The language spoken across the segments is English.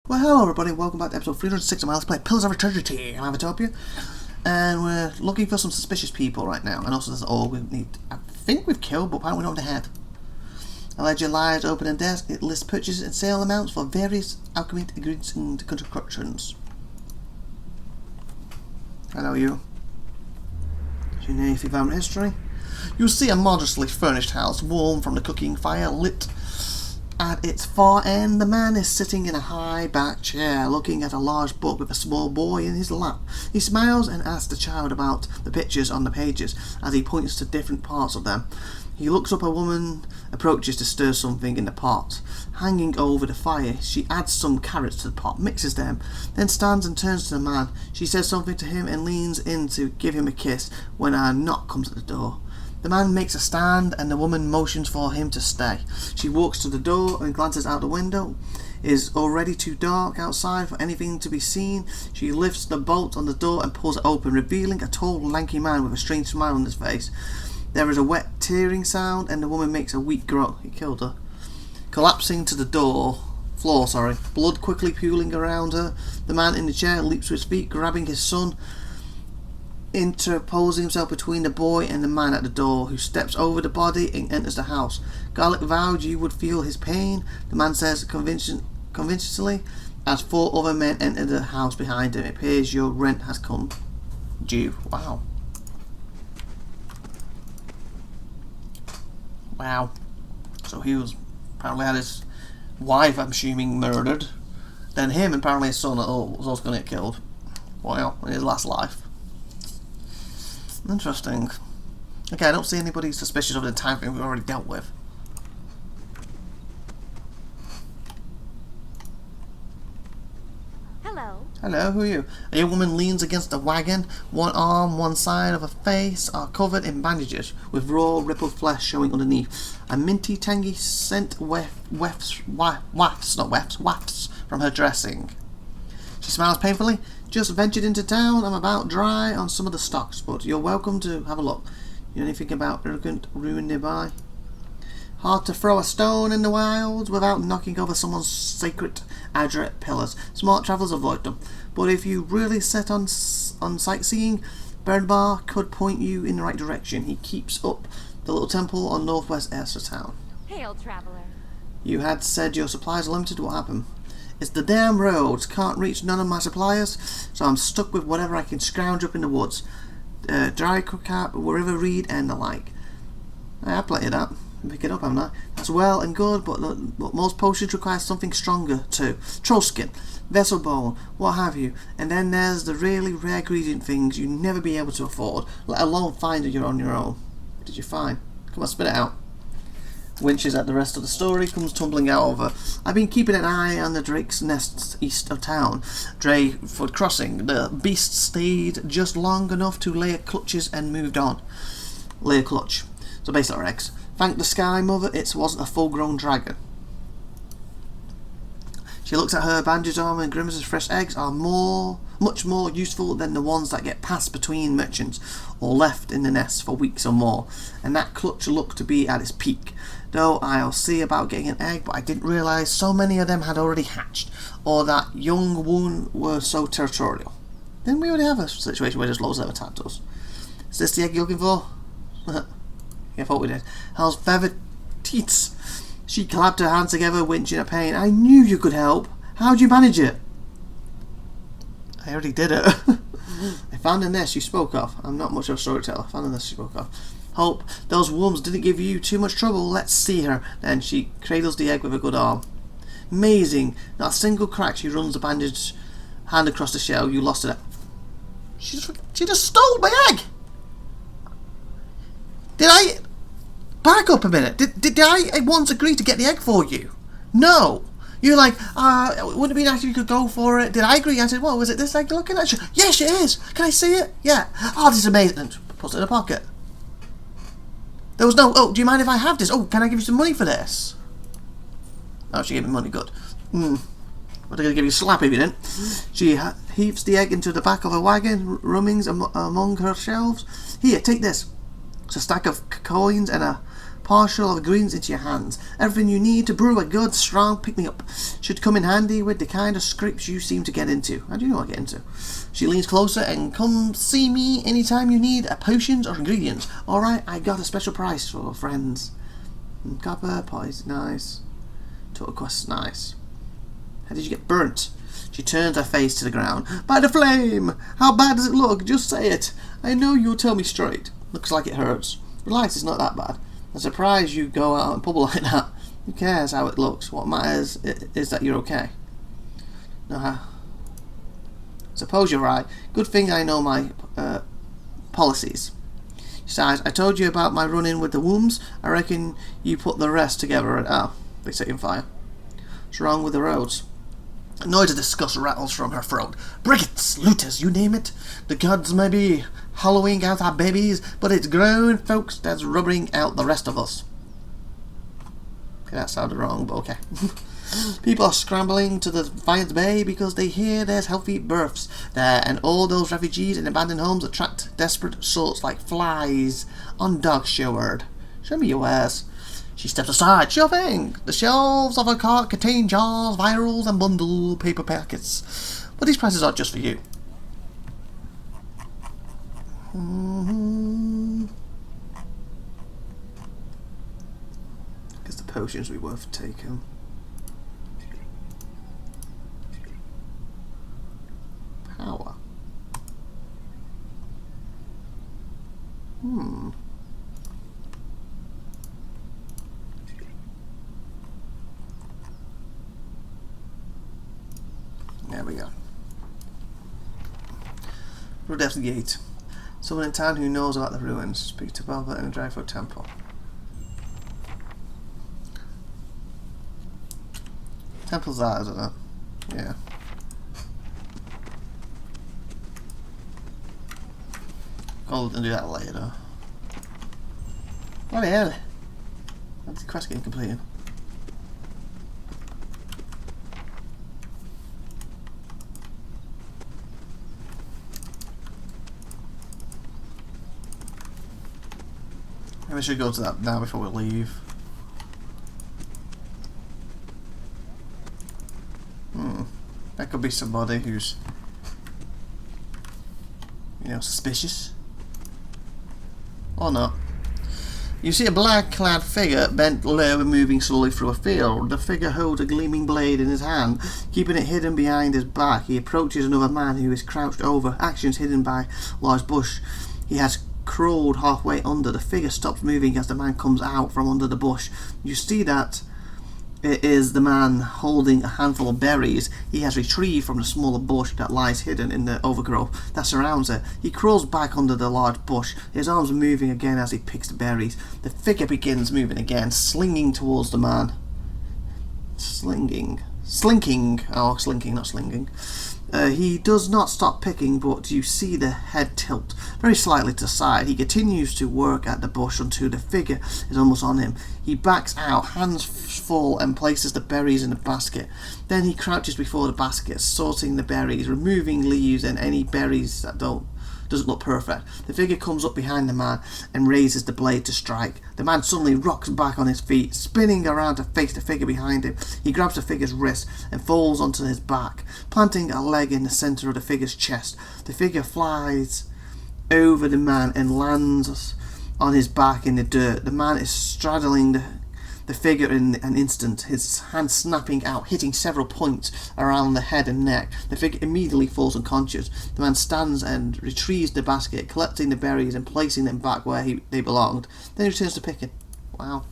Well, hello everybody, welcome back to episode 306 of my Let's Play Pillars of Eternity in IVATOPia. And we're looking for some suspicious people right now. And also there's all we need. I think we've killed, but apparently we don't have. Alleged liars open a desk. It lists purchases and sale amounts for various alchemy ingredients and concoctions. Hello you. Is your name family history? You'll see a modestly furnished house, warm from the cooking fire, lit. At its far end, the man is sitting in a high-backed chair, looking at a large book with a small boy in his lap. He smiles and asks the child about the pictures on the pages, as he points to different parts of them. He looks up. A woman approaches to stir something in the pot. Hanging over the fire, she adds some carrots to the pot, mixes them, then stands and turns to the man. She says something to him and leans in to give him a kiss when a knock comes at the door. The man makes a stand and the woman motions for him to stay. She walks to the door and glances out the window. It is already too dark outside for anything to be seen. She lifts the bolt on the door and pulls it open, revealing a tall, lanky man with a strange smile on his face. There is a wet tearing sound and the woman makes a weak groan. He killed her. Collapsing to the floor, blood quickly pooling around her. The man in the chair leaps to his feet, grabbing his son, interposing himself between the boy and the man at the door, who steps over the body and enters the house. Garlic vowed you would feel his pain, the man says convincingly, as four other men enter the house behind him. It appears your rent has come due. Wow. Wow. So he was apparently had his wife, I'm assuming, murdered. Then him and apparently his son was also going to get killed. Wow, in his last life. Interesting. Okay, I don't see anybody suspicious of the time frame we've already dealt with. Hello. Hello, who are you? A young woman leans against a wagon. One arm, one side of her face are covered in bandages, with raw, rippled flesh showing underneath. A minty, tangy scent wafts from her dressing. She smiles painfully. Just ventured into town. I'm about dry on some of the stocks, but you're welcome to have a look. You know anything about arrogant ruin nearby? Hard to throw a stone in the wilds without knocking over someone's sacred azurite pillars. Smart travellers avoid them. But if you really set on sightseeing, Bernbar could point you in the right direction. He keeps up the little temple on northwest Esther town. Hail, traveller. You had said your supplies are limited. What happened? It's the damn roads. Can't reach none of my suppliers, so I'm stuck with whatever I can scrounge up in the woods. Dry cap, river reed, and the like. I have plenty of that. Pick it up, haven't I? That's well and good, but most potions require something stronger too. Troll skin, vessel bone, what have you. And then there's the really rare ingredient things you never be able to afford, let alone find on your own. What did you find? Come on, spit it out. Winches at the rest of the story, comes tumbling out of her. I've been keeping an eye on the Drake's nests east of town. Drayford Crossing. The beast stayed just long enough to lay clutches and moved on. Lay a clutch. So basically our eggs. Thank the Sky Mother it wasn't a full-grown dragon. She looks at her bandaged arm and grimaces. Fresh eggs are much more useful than the ones that get passed between merchants or left in the nest for weeks or more. And that clutch looked to be at its peak. Though I'll see about getting an egg, but I didn't realise so many of them had already hatched, or that young wound were so territorial. Didn't we already have a situation where there's loads of them attacked us? Is this the egg you're looking for? Yeah, I thought we did. Hell's feathered teats. She clapped her hands together, winching at pain. I knew you could help. How'd you manage it? I already did it. I found a nest you spoke of. I'm not much of a storyteller. I found a nest you spoke of. Hope those worms didn't give you too much trouble. Let's see her. Then she cradles the egg with a good arm. Amazing. Not a single crack. She runs the bandaged hand across the shell. You lost it. She just stole my egg. Did I... Back up a minute. Did I once agree to get the egg for you? No. You're like, wouldn't it be nice if you could go for it? Did I agree? I said, well, was it this egg you're looking at? Yes, it is. Can I see it? Yeah. Oh, this is amazing. And puts it in her pocket. There was no, oh, do you mind if I have this? Oh, can I give you some money for this? Oh, she gave me money, good. But they're going to give you a slap if you didn't. She heaves the egg into the back of a wagon, rummings among her shelves. Here, take this. It's a stack of coins and a partial of ingredients into your hands. Everything you need to brew a good, strong pick-me-up. Should come in handy with the kind of scrapes you seem to get into. How do you know I get into? She leans closer and come see me anytime you need potions or ingredients. Alright, I got a special price for friends. Copper, poison, nice. Total quest, nice. How did you get burnt? She turns her face to the ground. By the flame! How bad does it look? Just say it. I know you'll tell me straight. Looks like it hurts. Relax, it's not that bad. I'm surprised you go out in public like that. Who cares how it looks? What matters is that you're okay. Suppose you're right. Good thing I know my policies. Besides, I told you about my run-in with the wombs. I reckon you put the rest together and... Oh, they set you on fire. What's wrong with the roads? A noise of disgust rattles from her throat. Brigands, looters, you name it. The gods may be hollowing out our babies, but it's grown folks that's rubbing out the rest of us. Okay, that sounded wrong, but okay. People are scrambling to the Defiance Bay because they hear there's healthy births there, and all those refugees in abandoned homes attract desperate souls like flies on dog showard. Show me your wares. She steps aside. Sure thing. The shelves of her cart contain jars, vials, and bundle paper packets. But these prices aren't just for you. Guess the potions will be worth taking. Power. There we go. Road after the gate. Someone in town who knows about the ruins. Speak to Velvet in the Dryfoot Temple. Temple's that, isn't it? Yeah. I'll do that later. What the hell? That's the quest getting completed. Maybe I should go to that now before we leave. That could be somebody who's, you know, suspicious. Or not. You see a black-clad figure bent low and moving slowly through a field. The figure holds a gleaming blade in his hand, keeping it hidden behind his back. He approaches another man who is crouched over, actions hidden by a large bush. He has crawled halfway under. The figure stops moving as the man comes out from under the bush. You see that it is the man holding a handful of berries he has retrieved from the smaller bush that lies hidden in the overgrowth that surrounds it. He crawls back under the large bush, his arms moving again as he picks the berries. The figure begins moving again, slinging towards the man. Slinking, not slinging. He does not stop picking, but you see the head tilt very slightly to the side. He continues to work at the bush until the figure is almost on him. He backs out, hands full, and places the berries in the basket. Then he crouches before the basket, sorting the berries, removing leaves and any berries that doesn't look perfect. The figure comes up behind the man and raises the blade to strike. The man suddenly rocks back on his feet, spinning around to face the figure behind him. He grabs the figure's wrist and falls onto his back, planting a leg in the center of the figure's chest. The figure flies over the man and lands on his back in the dirt. The man is straddling the figure in an instant, his hand snapping out, hitting several points around the head and neck. The figure immediately falls unconscious. The man stands and retrieves the basket, collecting the berries and placing them back where they belonged. Then he returns to picking. Wow.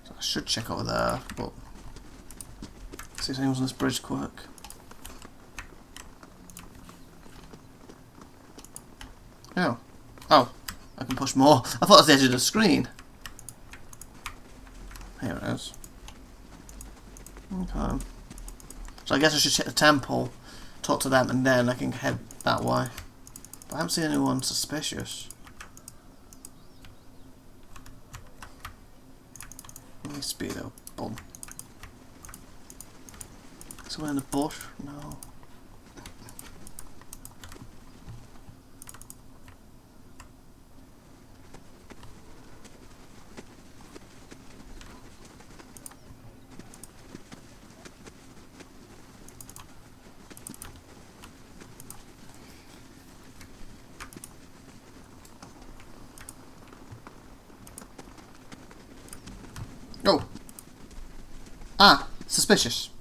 So I should check over there, but see if anyone's on this bridge quick. Oh. I can push more. I thought it was the edge of the screen. Here it is. Okay. So I guess I should check the temple, talk to them, and then I can head that way. But I haven't seen anyone suspicious. Let me speed up. Boom. Someone in the bush? No. Suspicious.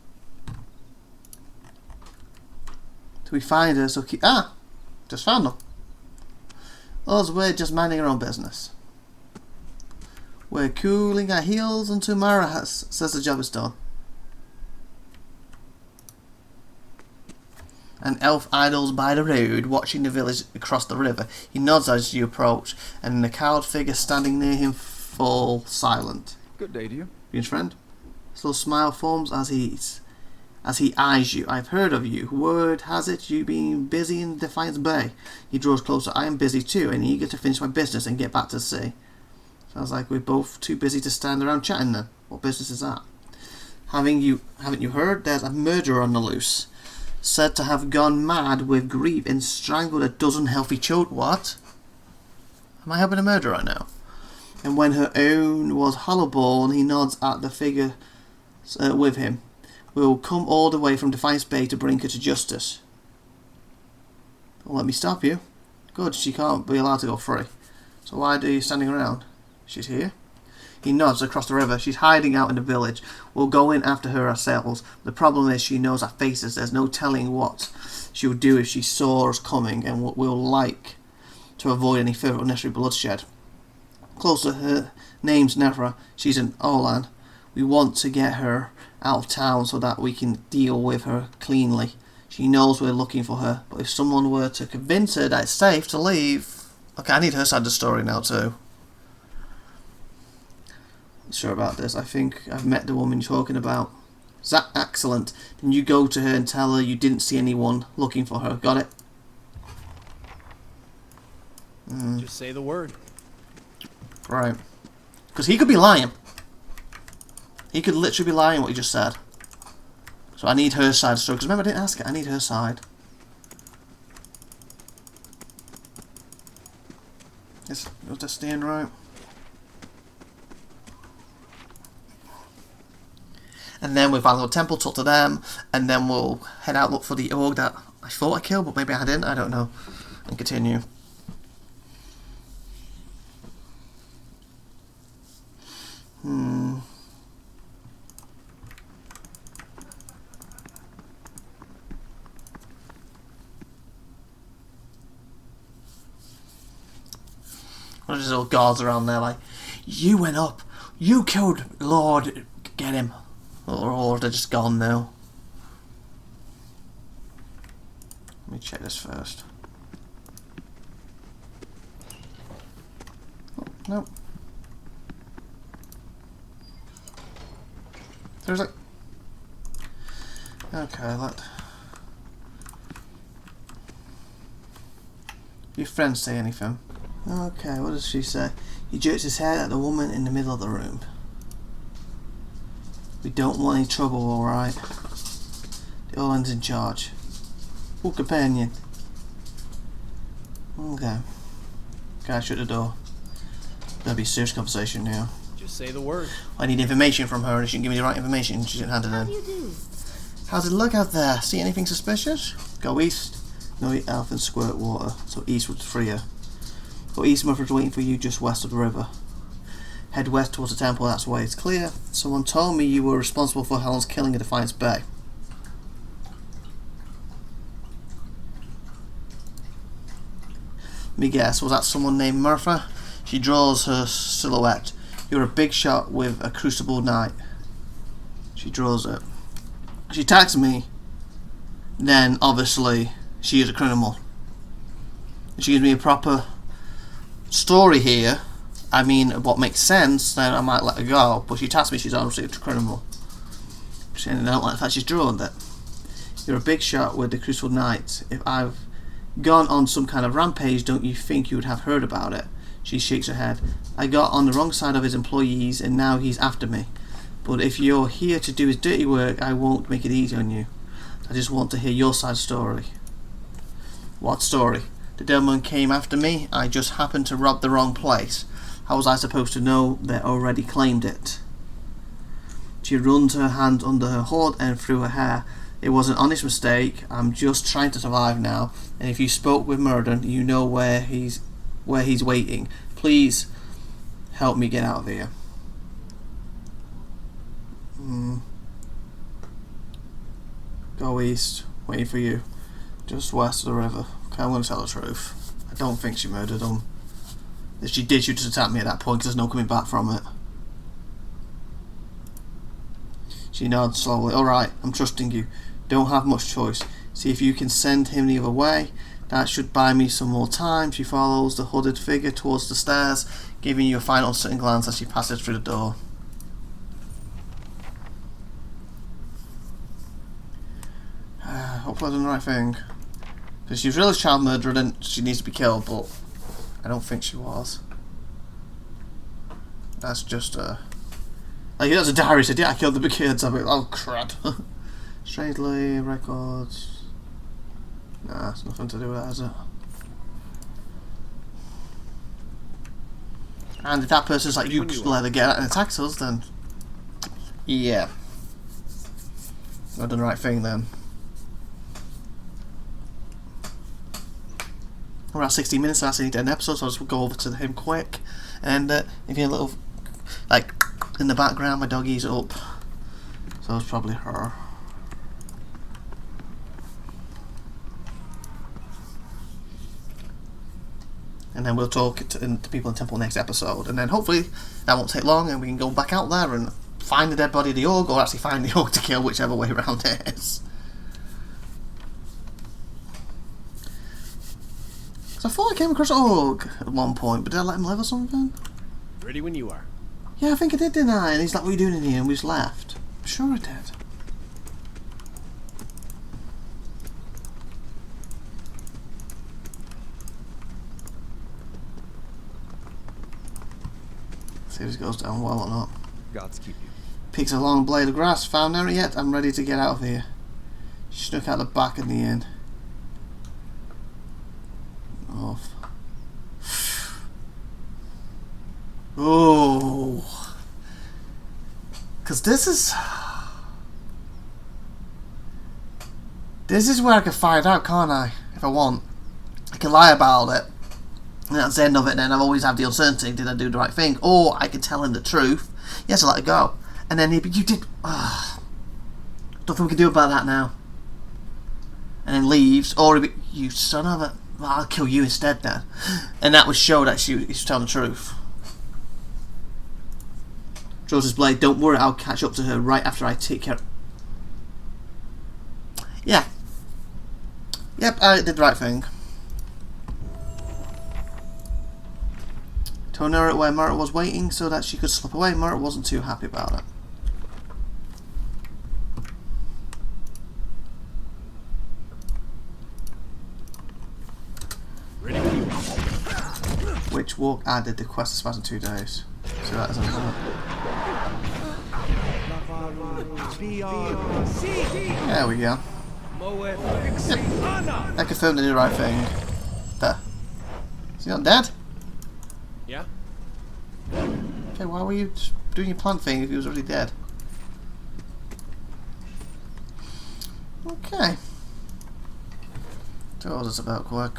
Do we find her? So keep... just found her. Us, we're just minding our own business. We're cooling our heels until Mara says the job is done. An elf idles by the road, watching the village across the river. He nods as you approach, and the cowled figure standing near him falls silent. Good day to you. Greetings, friend. A slow smile forms as he eyes you. I've heard of you. Word has it you've been busy in Defiance Bay. He draws closer. I am busy too, and eager to finish my business and get back to sea. Sounds like we're both too busy to stand around chatting then. What business is that? Haven't you heard? There's a murderer on the loose. Said to have gone mad with grief and strangled a dozen healthy children. What? Am I helping a murderer right now? And when her own was hollowborn, he nods at the figure with him. We'll come all the way from Defiance Bay to bring her to justice. Don't let me stop you. Good, she can't be allowed to go free. So why are you standing around? She's here. He nods across the river. She's hiding out in the village. We'll go in after her ourselves. The problem is she knows our faces. There's no telling what she would do if she saw us coming, and we'll like to avoid any further unnecessary bloodshed. Closer, her name's Nefra. She's an Olan. We want to get her out of town so that we can deal with her cleanly. She knows we're looking for her, but if someone were to convince her that it's safe to leave... Okay, I need her side of the story now too. Sure about this. I think I've met the woman you're talking about. Is that excellent? Then you go to her and tell her you didn't see anyone looking for her. Got it? Just say the word. Right. Because he could be lying. He could literally be lying what he just said. So I need her side of the story. Because remember, I didn't ask it. I need her side. Was that staying right? And then we'll find a little temple, talk to them, and then we'll head out, look for the orc that I thought I killed, but maybe I didn't, I don't know. And continue. What are these little guards around there like, you went up, you killed Lord, get him. Or they're just gone now. Let me check this first. Oh, no. There's like... Okay, let... Your friends say anything? Okay, what does she say? He jerks his head at the woman in the middle of the room. We don't want any trouble, alright? The Oland's in charge. Oh, companion. Okay. Guy, shut the door. There'll be a serious conversation now. Just say the word. I need information from her, and she didn't give me the right information. She didn't hand it in. How do you do? How's it look out there? See anything suspicious? Go east. No eat elf and squirt water, so east would free her. Go east, Mother's waiting for you just west of the river. Head west towards the temple, that's the way. It's clear. Someone told me you were responsible for Helen's killing at Defiance Bay. Let me guess, was that someone named Murphy? She draws her silhouette. You're a big shot with a crucible knight. She draws it. She attacks me. Then, obviously, she is a criminal. If she gives me a proper story here, I mean, what makes sense, then I might let her go. But she attacks me, she's obviously a criminal. And I don't like the fact she's drawn that. You're a big shot with the Crucible Knight. If I've gone on some kind of rampage, don't you think you would have heard about it? She shakes her head. I got on the wrong side of his employees, and now he's after me. But if you're here to do his dirty work, I won't make it easy on you. I just want to hear your side of the story. What story? The Devilman came after me. I just happened to rob the wrong place. How was I supposed to know they already claimed it? She runs her hand under her hood and through her hair. It was an honest mistake. I'm just trying to survive now. And if you spoke with Murden, you know where he's waiting. Please help me get out of here. Go east. Waiting for you. Just west of the river. Okay, I'm going to tell the truth. I don't think she murdered him. If she did, she'd just attack me at that point because there's no coming back from it. She nods slowly. Alright, I'm trusting you. Don't have much choice. See if you can send him the other way. That should buy me some more time. She follows the hooded figure towards the stairs, giving you a final uncertain glance as she passes through the door. Hopefully I've done the right thing. Because she was really a child murderer and she needs to be killed, but I don't think she was. That's just like, that's a diary said, yeah, I killed the kids. I'm like, oh crap. Strangely, records. Nah, it's nothing to do with that, is it? And if that person's like, you just let her get out and attacks us, then yeah, I've done the right thing then. We're at 16 minutes, so that's an episode, so I'll just go over to him quick. And if you hear a little, like, in the background, my doggy's up. So it's probably her. And then we'll talk to people in Temple next episode. And then hopefully that won't take long and we can go back out there and find the dead body of the orc, or actually find the orc to kill, whichever way around it is. So I thought I came across Org at one point, but did I let him live or something? Ready when you are. Yeah, I think I did, didn't I? And he's like, what are you doing in here? And we just left. I'm sure I did. See if this goes down well or not. Gods keep you. Peeks a long blade of grass. Found none yet. I'm ready to get out of here. She snuck out the back in the inn. Off. Oh, because this is where I can find out, can't I? If I want, I can lie about it, and that's the end of it. And then I've always have the uncertainty: did I do the right thing? Or I can tell him the truth. Yes, I let it go, and then he'd be, you did. Don't think we can do about that now. And then leaves, or he'd be, you son of a. Well, I'll kill you instead then. And that would show that he was telling the truth. Draws his blade. Don't worry, I'll catch up to her right after I take care. Yeah. Yep, I did the right thing. Told her where Murray was waiting so that she could slip away. Murray wasn't too happy about it. Which walk added the quest is passed in 2 days. So that isn't it. There we go. Yep. I confirmed I did the right thing. There. Is he not dead? Yeah? Okay, why were you doing your plant thing if he was already dead? Okay. Told us about quick.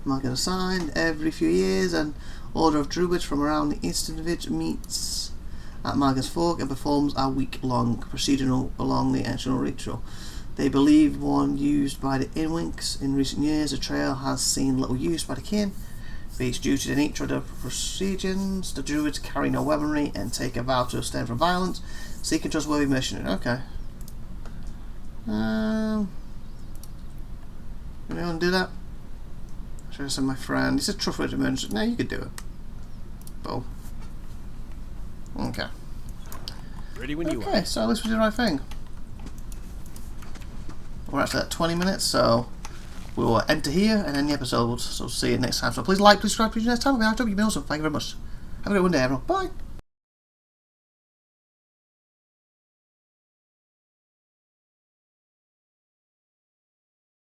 Market assigned every few years. An order of druids from around the Eastern Village meets at Margaret's Fork and performs a week-long procedure along the ancient ritual. They believe one used by the Inwinks. In recent years, the trail has seen little use by the kin. Be it due to the nature of the procedures, the druids carry no weaponry and take a vow to abstain from violence. Seek a trustworthy missionary. Okay. Anyone do that? Should I send my friend? He's a trustworthy merchant. No, you could do it. Bo. Okay. Ready when you are. Okay, so at least we did the right thing. We're actually at 20 minutes, so we will enter here and end the episode. So see you next time. So please like, please subscribe, please next time. I'll be awesome. Thank you very much. Have a great one day, everyone. Bye.